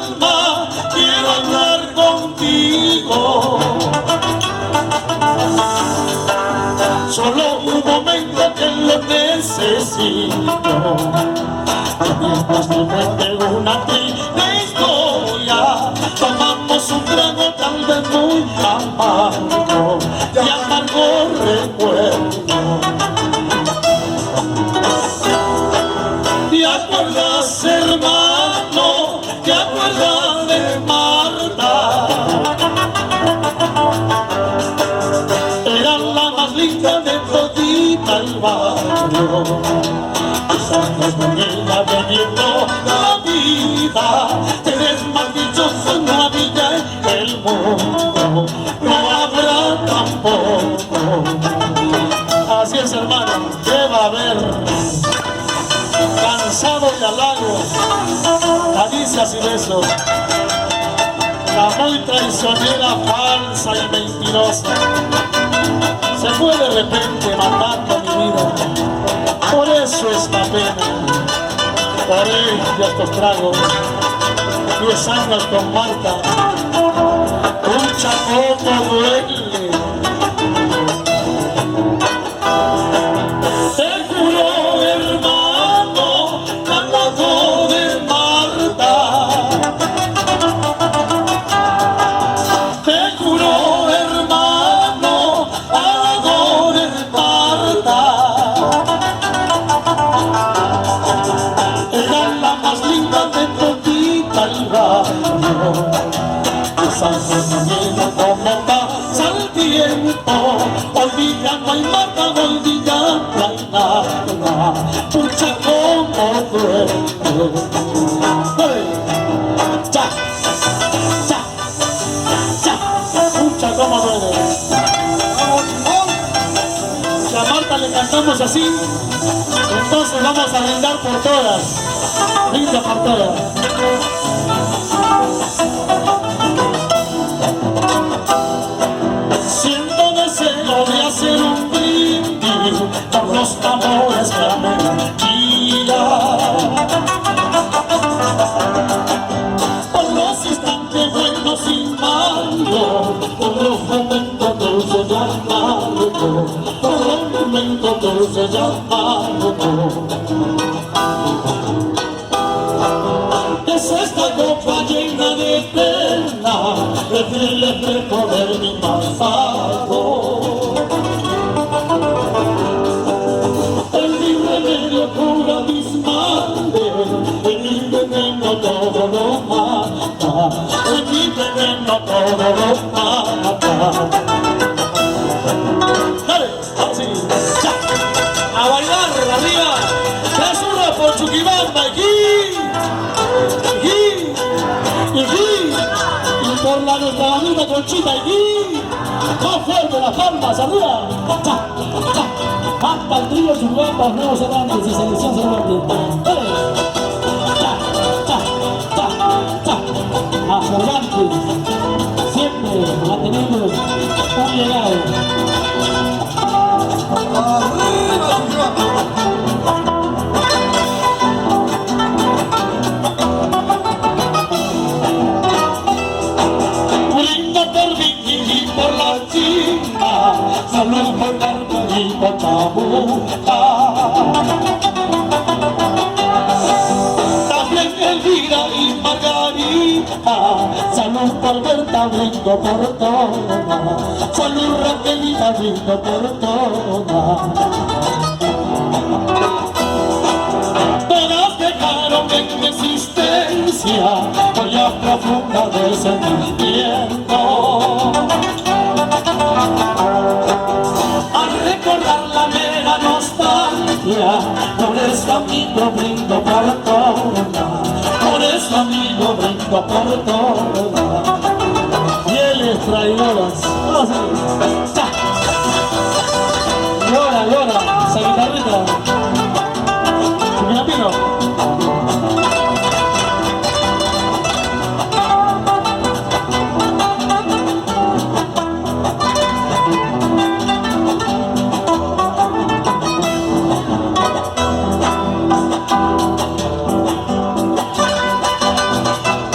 alma, quiero hablar contigo. Solo un momento que lo necesito. Mientras te cuente una triste historia, tomamos un trago tal vez muy amargo, de amargo recuerdo. ¿Te acuerdas, hermano? ¿Te acuerdas de Marta? Era la más linda de todita el barrio. Estamos con ella bebiendo la vida. Eres más dichoso en la villa en el mundo, no habrá tampoco. Así es, hermano, ¿qué va a haber? Cansado de halagos, caricias y besos. La muy traicionera, falsa y mentirosa se fue de repente matando mi vida. Por eso esta pena, por ello estos tragos. 10 años con Marta, un chacoto duele. Te juro, hermano, al lado de Marta. Te juro, hermano, al lado de Marta. Era la más linda de todita el barrio. Pensando como pasa el tiempo, hoy día no hay Marta, hoy día no hay nada. Pucha como duele. Ya, ya, ya, pucha como duele. Si a Marta le cantamos así, entonces vamos a brindar por todas. Brinda por todas. Siento deseo de hacer un brindis por los amores que amé día, por los instantes buenos y malos, por los momentos dulces y amargos, por los momentos dulces y amargos. Es esta copa llena de pena, el recorrer mi pasado. En mi remedio cura mis males, en mi veneno todo lo mata, en mi veneno todo lo mata. Dale, así, ya, a bailar arriba, que es una por Chuquibamba aquí. Y por la nuestra amiga Conchita aquí, más fuerte las palmas arriba. Hasta el trío Chuquibamba, nuevos Cervantes y selección Cervantes. A Cervantes, siempre manteniendo un legado. Por la China, salud por Marta y por Chabuca. También Elvira y Margarita, salud por Berta, brindo por todas. Salud Raquelita, brindo por todas. Todas dejaron en mi existencia huellas profundas del sentimiento. Al recordar la mera nostalgia, por eso amigo brindo por todas, por eso amigo brindo por todas.